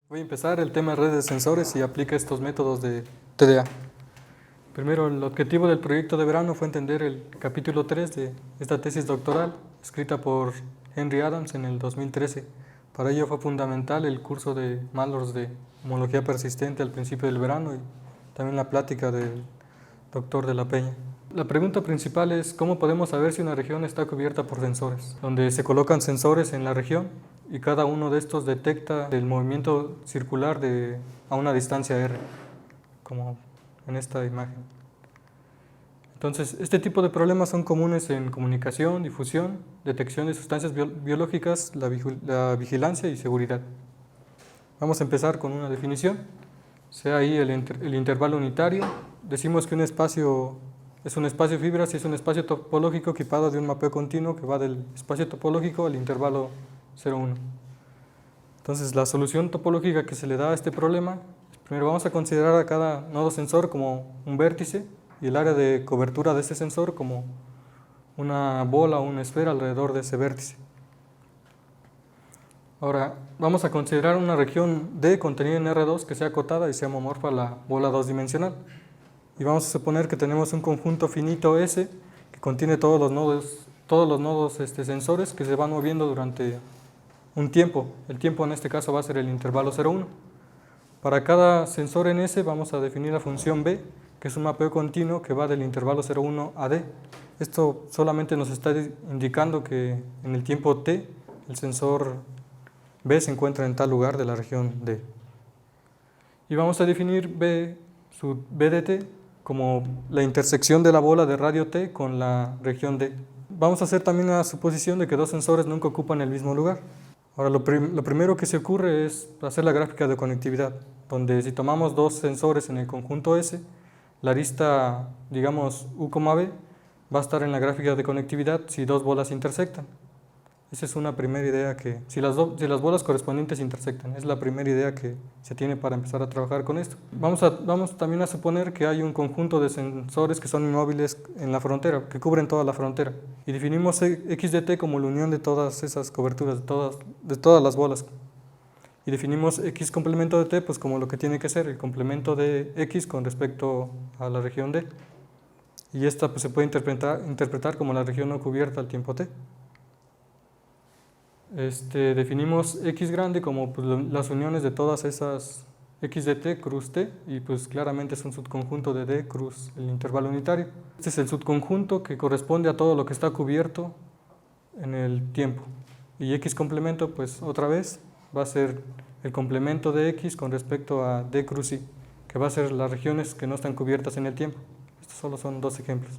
Voy a empezar el tema de redes de sensores y aplica estos métodos de TDA. Primero, el objetivo del proyecto de verano fue entender el capítulo 3 de esta tesis doctoral, escrita por Henry Adams en el 2013. Para ello fue fundamental el curso de Mallows de homología persistente al principio del verano y también la plática del doctor de la Peña. La pregunta principal es cómo podemos saber si una región está cubierta por sensores, donde se colocan sensores en la región y cada uno de estos detecta el movimiento circular a una distancia r, como en esta imagen. Entonces, este tipo de problemas son comunes en comunicación, difusión, detección de sustancias biológicas, la vigilancia y seguridad. Vamos a empezar con una definición. Sea ahí el intervalo unitario. Decimos que un espacio es un espacio fibra si es un espacio topológico equipado de un mapeo continuo que va del espacio topológico al intervalo 0,1. Entonces, la solución topológica que se le da a este problema, primero vamos a considerar a cada nodo sensor como un vértice y el área de cobertura de este sensor como una bola o una esfera alrededor de ese vértice. Ahora, vamos a considerar una región D contenida en R2 que sea acotada y sea homomorfa a la bola dos-dimensional. Y vamos a suponer que tenemos un conjunto finito S que contiene todos los nodos sensores que se van moviendo durante un tiempo. El tiempo en este caso va a ser el intervalo 0,1. Para cada sensor en S vamos a definir la función B, que es un mapeo continuo que va del intervalo 0,1 a D. Esto solamente nos está indicando que en el tiempo T el sensor B se encuentra en tal lugar de la región D. Y vamos a definir B de T como la intersección de la bola de radio T con la región D. Vamos a hacer también la suposición de que dos sensores nunca ocupan el mismo lugar. Ahora, lo primero que se ocurre es hacer la gráfica de conectividad, donde si tomamos dos sensores en el conjunto S, la arista, digamos, U, B, va a estar en la gráfica de conectividad si dos bolas intersectan. Esa es una primera idea que, si las bolas correspondientes intersectan, es la primera idea que se tiene para empezar a trabajar con esto. Vamos también a suponer que hay un conjunto de sensores que son inmóviles en la frontera, que cubren toda la frontera. Y definimos X de T como la unión de todas esas coberturas, de todas las bolas. Y definimos X complemento de T pues como lo que tiene que ser, el complemento de X con respecto a la región D. Y esta pues, se puede interpretar como la región no cubierta al tiempo T. Definimos X grande como pues, las uniones de todas esas X de T cruz T y pues claramente es un subconjunto de D cruz el intervalo unitario. Este es el subconjunto que corresponde a todo lo que está cubierto en el tiempo. Y X complemento pues otra vez va a ser el complemento de X con respecto a D cruz Y, que va a ser las regiones que no están cubiertas en el tiempo. Estos solo son dos ejemplos.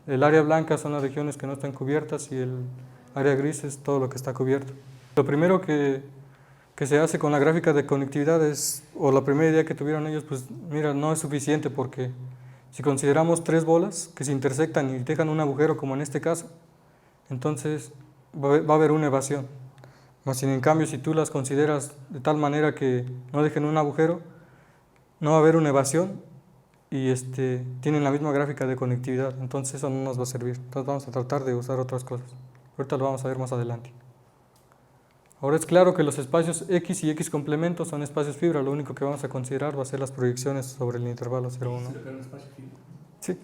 El área blanca son las regiones que no están cubiertas y el área gris es todo lo que está cubierto. Lo primero que se hace con la gráfica de conectividad es, o la primera idea que tuvieron ellos, pues mira, no es suficiente porque si consideramos tres bolas que se intersectan y dejan un agujero como en este caso, entonces va a haber una evasión. Más en cambio, si tú las consideras de tal manera que no dejen un agujero, no va a haber una evasión y tienen la misma gráfica de conectividad, entonces eso no nos va a servir. Entonces vamos a tratar de usar otras cosas. Ahorita lo vamos a ver más adelante. Ahora es claro que los espacios X y X complemento son espacios fibra, lo único que vamos a considerar va a ser las proyecciones sobre el intervalo 0,1. ¿Se refiere a un espacio fibra? Sí.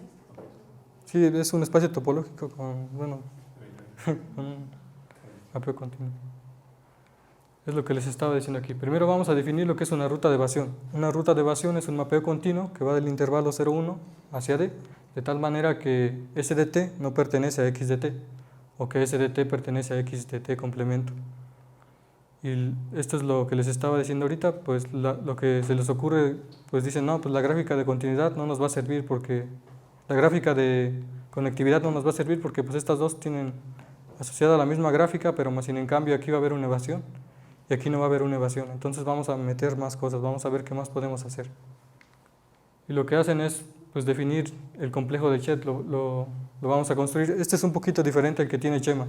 Sí, es un espacio topológico con un mapeo continuo. Es lo que les estaba diciendo aquí. Primero vamos a definir lo que es una ruta de evasión. Una ruta de evasión es un mapeo continuo que va del intervalo 0,1 hacia D, de tal manera que S de T no pertenece a X de T, o que S de T pertenece a X de T complemento. Y esto es lo que les estaba diciendo ahorita, pues lo que se les ocurre, pues dicen, no, pues la gráfica de continuidad no nos va a servir porque, la gráfica de conectividad no nos va a servir porque pues estas dos tienen asociada la misma gráfica, pero más sin en cambio aquí va a haber una evasión y aquí no va a haber una evasión. Entonces vamos a meter más cosas, vamos a ver qué más podemos hacer. Y lo que hacen es pues definir el complejo de Chet, lo vamos a construir. Este es un poquito diferente al que tiene Chema.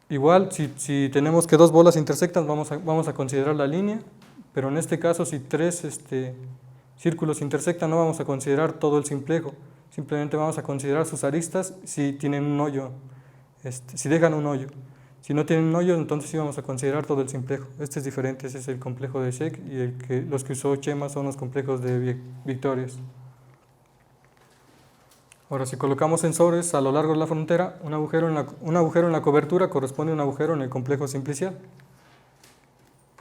Igual, si tenemos que dos bolas intersectan, vamos a considerar la línea, pero en este caso, si tres círculos intersectan, no vamos a considerar todo el simplejo, simplemente vamos a considerar sus aristas si tienen un hoyo, si dejan un hoyo. Si no tienen hoyos, entonces sí vamos a considerar todo el simplejo. Este es diferente, ese es el complejo de Sheck y los que usó Chema son los complejos de Victorious. Ahora, si colocamos sensores a lo largo de la frontera, un agujero en la cobertura corresponde a un agujero en el complejo simplicial.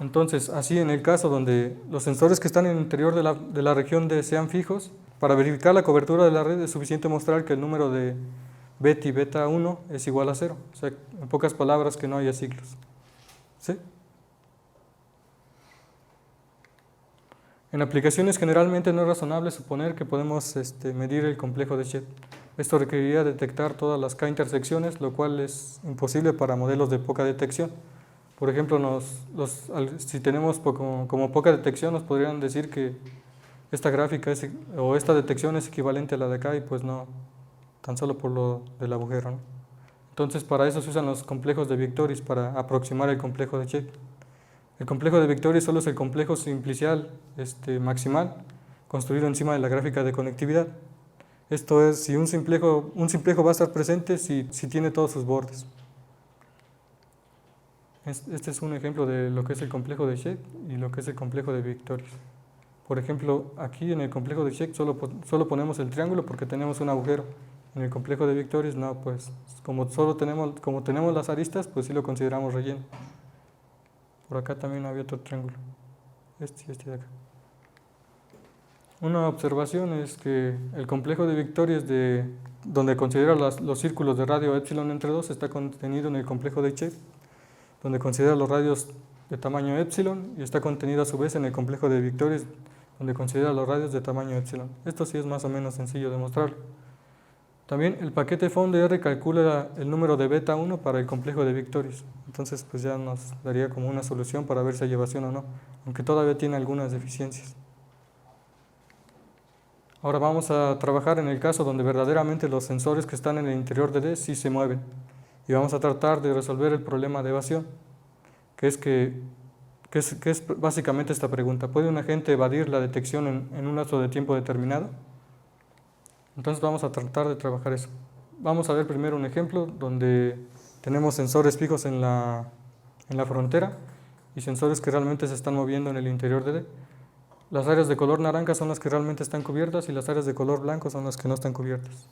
Entonces, así en el caso donde los sensores que están en el interior de la región D sean fijos, para verificar la cobertura de la red es suficiente mostrar que el número de beta y beta 1 es igual a 0. O sea, en pocas palabras, que no haya ciclos. ¿Sí? En aplicaciones generalmente no es razonable suponer que podemos medir el complejo de Sheck. Esto requeriría detectar todas las K-intersecciones, lo cual es imposible para modelos de poca detección. Por ejemplo, si tenemos como poca detección, nos podrían decir que esta gráfica o esta detección es equivalente a la de acá y pues no, tan solo por lo del agujero, ¿no? Entonces, para eso se usan los complejos de Victorious para aproximar el complejo de Sheck. El complejo de Victorious solo es el complejo simplicial maximal construido encima de la gráfica de conectividad. Esto es, si un simplejo va a estar presente si tiene todos sus bordes. Este es un ejemplo de lo que es el complejo de Sheck y lo que es el complejo de Victorious. Por ejemplo, aquí en el complejo de Sheck solo ponemos el triángulo porque tenemos un agujero. En el complejo de Victorious no, pues como tenemos las aristas, pues sí lo consideramos relleno. Por acá también había otro triángulo, este y este de acá. Una observación es que el complejo de Victorious donde considera los círculos de radio epsilon entre 2 está contenido en el complejo de Sheck, donde considera los radios de tamaño epsilon, y está contenido a su vez en el complejo de Victorious, donde considera los radios de tamaño epsilon. Esto sí es más o menos sencillo de mostrarlo. También el paquete FONDR calcula el número de beta 1 para el complejo de Victorious. Entonces pues ya nos daría como una solución para ver si hay evasión o no, aunque todavía tiene algunas deficiencias. Ahora vamos a trabajar en el caso donde verdaderamente los sensores que están en el interior de D sí se mueven. Y vamos a tratar de resolver el problema de evasión, que es básicamente esta pregunta: ¿puede un agente evadir la detección en un lapso de tiempo determinado? Entonces vamos a tratar de trabajar eso. Vamos a ver primero un ejemplo donde tenemos sensores fijos en la frontera y sensores que realmente se están moviendo en el interior de D. Las áreas de color naranja son las que realmente están cubiertas y las áreas de color blanco son las que no están cubiertas.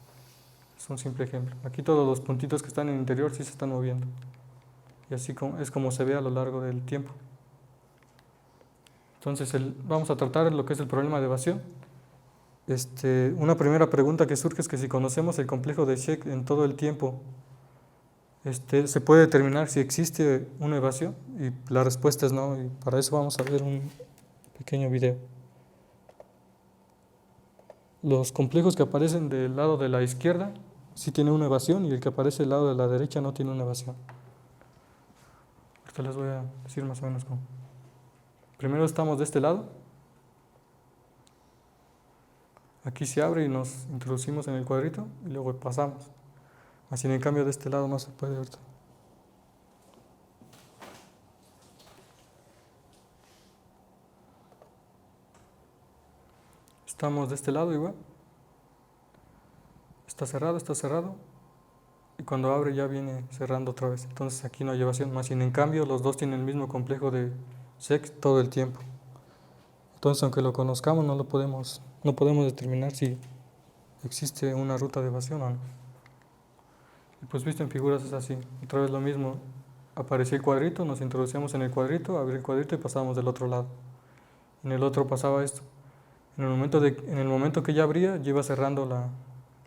Es un simple ejemplo. Aquí todos los puntitos que están en el interior sí se están moviendo. Y así es como se ve a lo largo del tiempo. Entonces vamos a tratar lo que es el problema de evasión. Una primera pregunta que surge es que si conocemos el complejo de Sheck en todo el tiempo, ¿se puede determinar si existe una evasión? Y la respuesta es no, y para eso vamos a ver un pequeño video. Los complejos que aparecen del lado de la izquierda sí tienen una evasión y el que aparece del lado de la derecha no tiene una evasión. Ahorita les voy a decir más o menos cómo. Primero estamos de este lado. Aquí se abre y nos introducimos en el cuadrito y luego pasamos. Así en cambio de este lado no se puede ahorita. Estamos de este lado igual. Está cerrado. Y cuando abre ya viene cerrando otra vez. Entonces aquí no hay evasión, más sin en cambio los dos tienen el mismo complejo de Sheck todo el tiempo. Entonces aunque lo conozcamos no podemos determinar si existe una ruta de evasión o no. Y pues visto en figuras es así. Otra vez lo mismo. Aparecía el cuadrito, nos introducíamos en el cuadrito, abría el cuadrito y pasábamos del otro lado. En el otro pasaba esto. En el momento que ya abría, ya iba cerrando la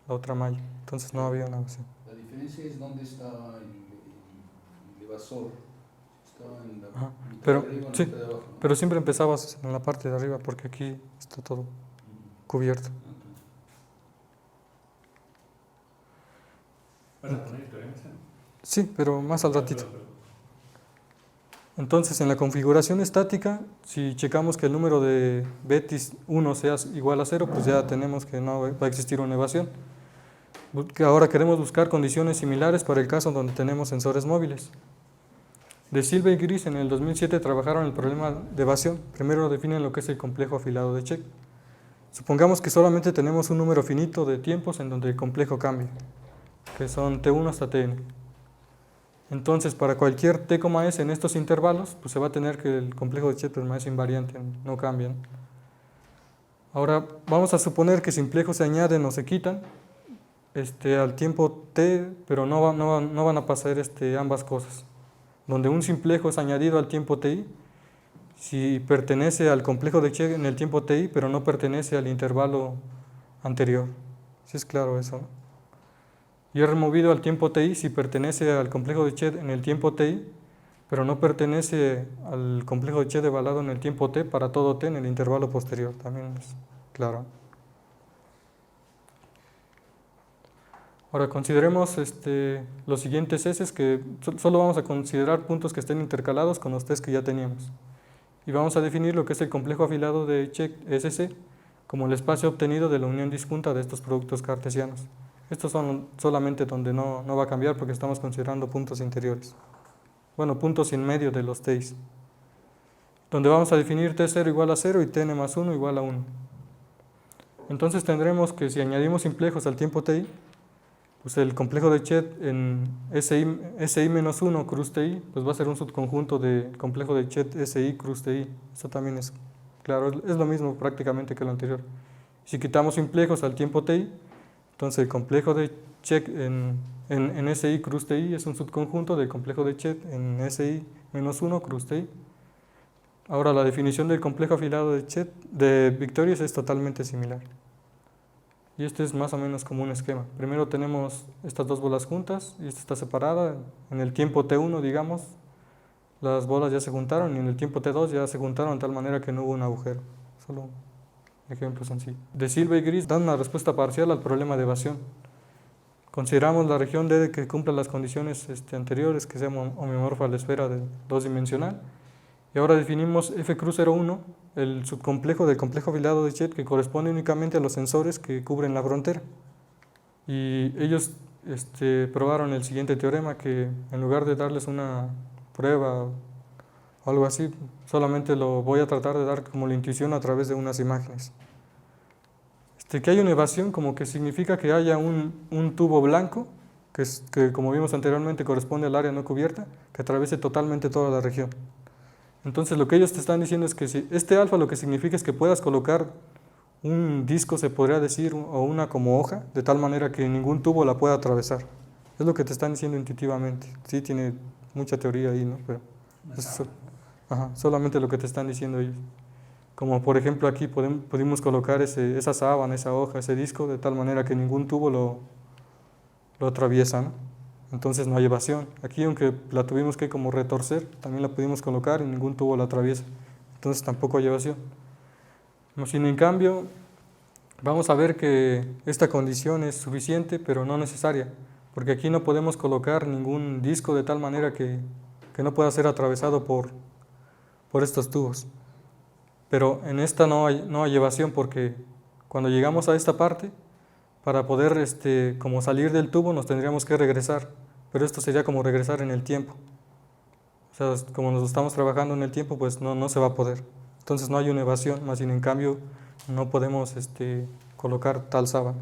otra malla. Entonces no había una evasión. La diferencia es dónde está el evasor. Estaba en la mitad de arriba, sí, mitad de abajo, ¿no? pero siempre empezabas en la parte de arriba porque aquí está todo cubierto. ¿Vas a poner diferencia? Sí, pero más al ratito. Entonces, en la configuración estática, si checamos que el número de betis 1 sea igual a 0, pues ya tenemos que no va a existir una evasión. Ahora queremos buscar condiciones similares para el caso donde tenemos sensores móviles. De Silva y Gris en el 2007 trabajaron el problema de evasión. Primero definen lo que es el complejo afilado de Sheck. Supongamos que solamente tenemos un número finito de tiempos en donde el complejo cambia, que son T1 hasta Tn. Entonces, para cualquier t, s en estos intervalos, pues se va a tener que el complejo de Chet permanece invariante, no cambian. Ahora, vamos a suponer que simplejos se añaden o se quitan al tiempo t, pero no van a pasar ambas cosas. Donde un simplejo es añadido al tiempo ti, si pertenece al complejo de Chet en el tiempo ti, pero no pertenece al intervalo anterior. ¿Sí es claro eso, no? Y es removido al tiempo ti si pertenece al complejo de Chet en el tiempo ti, pero no pertenece al complejo de Chet evaluado en el tiempo t para todo t en el intervalo posterior. También es claro. Ahora consideremos los siguientes S, que solo vamos a considerar puntos que estén intercalados con los test que ya teníamos. Y vamos a definir lo que es el complejo afilado de Chet SC como el espacio obtenido de la unión disjunta de estos productos cartesianos. Estos son solamente donde no va a cambiar porque estamos considerando puntos interiores. Bueno, puntos en medio de los t's. Donde vamos a definir t0 igual a 0 y tn más 1 igual a 1. Entonces tendremos que si añadimos simplejos al tiempo ti, pues el complejo de Chet en SI menos 1 cruz TI, pues va a ser un subconjunto del complejo de Chet SI cruz TI. Esto también es claro, es lo mismo prácticamente que lo anterior. Si quitamos simplejos al tiempo TI, entonces el complejo de Chet en SI cruz TI es un subconjunto del complejo de Chet en SI menos 1 cruz TI. Ahora la definición del complejo afilado de Chet de Victorious es totalmente similar. Y este es más o menos como un esquema. Primero tenemos estas dos bolas juntas y esta está separada. En el tiempo T1, digamos, las bolas ya se juntaron y en el tiempo T2 ya se juntaron de tal manera que no hubo un agujero. Solo un ejemplo sencillo. De Silva y Gris dan una respuesta parcial al problema de evasión. Consideramos la región D que cumpla las condiciones anteriores, que sea homeomorfa a la esfera dos-dimensional. Y ahora definimos F cruz 01, el subcomplejo del complejo afilado de Chet que corresponde únicamente a los sensores que cubren la frontera. Y ellos probaron el siguiente teorema, que en lugar de darles una prueba o algo así, solamente lo voy a tratar de dar como la intuición a través de unas imágenes. Que hay una evasión como que significa que haya un tubo blanco, que como vimos anteriormente corresponde al área no cubierta, que atraviese totalmente toda la región. Entonces lo que ellos te están diciendo es que si alfa lo que significa es que puedas colocar un disco, se podría decir, o una como hoja, de tal manera que ningún tubo la pueda atravesar. Es lo que te están diciendo intuitivamente. Sí, tiene mucha teoría ahí, ¿no? Pero es solamente lo que te están diciendo ellos. Como por ejemplo aquí pudimos colocar esa sábana, esa hoja, ese disco, de tal manera que ningún tubo lo atraviesa, ¿no? Entonces no hay evasión. Aquí, aunque la tuvimos que como retorcer, también la pudimos colocar y ningún tubo la atraviesa. Entonces tampoco hay evasión. Sin en cambio, vamos a ver que esta condición es suficiente, pero no necesaria, porque aquí no podemos colocar ningún disco de tal manera que no pueda ser atravesado por estos tubos. Pero en esta no hay evasión, porque cuando llegamos a esta parte, para poder como salir del tubo nos tendríamos que regresar, pero esto sería como regresar en el tiempo. O sea, como nos estamos trabajando en el tiempo, pues no se va a poder. Entonces no hay una evasión, más sin en cambio no podemos colocar tal sábana.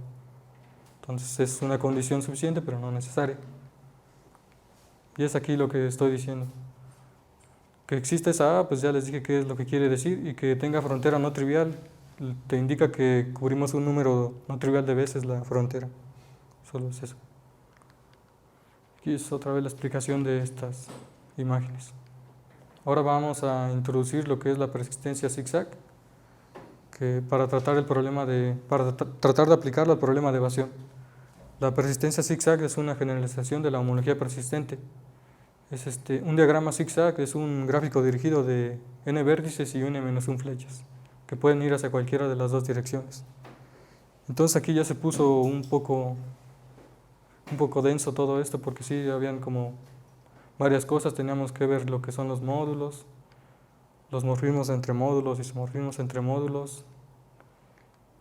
Entonces es una condición suficiente, pero no necesaria. Y es aquí lo que estoy diciendo. Que existe esa A, pues ya les dije qué es lo que quiere decir, y que tenga frontera no trivial te indica que cubrimos un número no trivial de veces la frontera. Solo es eso. Aquí es otra vez la explicación de estas imágenes. Ahora vamos a introducir lo que es la persistencia zigzag, que para tratar de aplicarlo al problema de evasión. La persistencia zigzag es una generalización de la homología persistente. Es un diagrama zigzag es un gráfico dirigido de n vértices y n-1 flechas, que pueden ir hacia cualquiera de las dos direcciones. Entonces aquí ya se puso un poco denso todo esto, porque sí habían como varias cosas. Teníamos que ver lo que son los módulos, los morfismos entre módulos, isomorfismos entre módulos.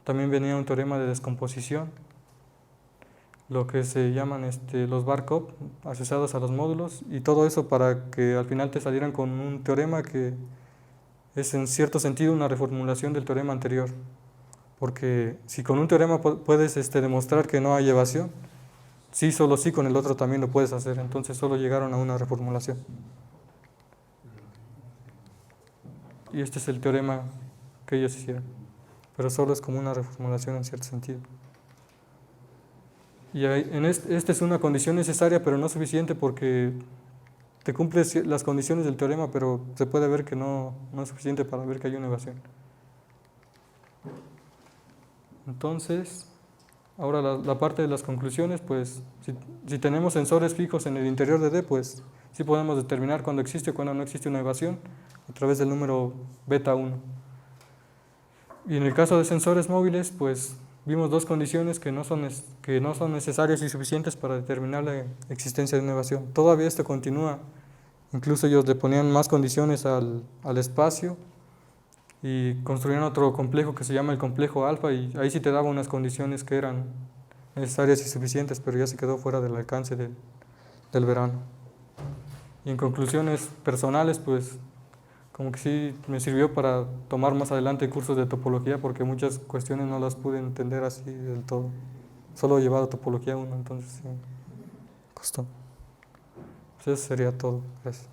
También venía un teorema de descomposición, lo que se llaman los Barkov asociados a los módulos, y todo eso para que al final te salieran con un teorema que es en cierto sentido una reformulación del teorema anterior, porque si con un teorema puedes demostrar que no hay evasión, sí, solo sí, con el otro también lo puedes hacer. Entonces solo llegaron a una reformulación. Y este es el teorema que ellos hicieron. Pero solo es como una reformulación en cierto sentido. Y esta es una condición necesaria, pero no suficiente porque te cumple las condiciones del teorema, pero se puede ver que no es suficiente para ver que hay una evasión. Entonces, ahora la parte de las conclusiones, pues si tenemos sensores fijos en el interior de D, pues sí podemos determinar cuándo existe o cuándo no existe una evasión a través del número beta 1. Y en el caso de sensores móviles, pues vimos dos condiciones que no son necesarias y suficientes para determinar la existencia de una evasión. Todavía esto continúa, incluso ellos le ponían más condiciones al espacio y construyeron otro complejo que se llama el complejo alfa, y ahí sí te daba unas condiciones que eran necesarias y suficientes, pero ya se quedó fuera del alcance del verano. Y en conclusiones personales, pues como que sí me sirvió para tomar más adelante cursos de topología, porque muchas cuestiones no las pude entender así del todo. Solo he llevado topología 1, entonces sí me costó. Pues eso sería todo. Gracias.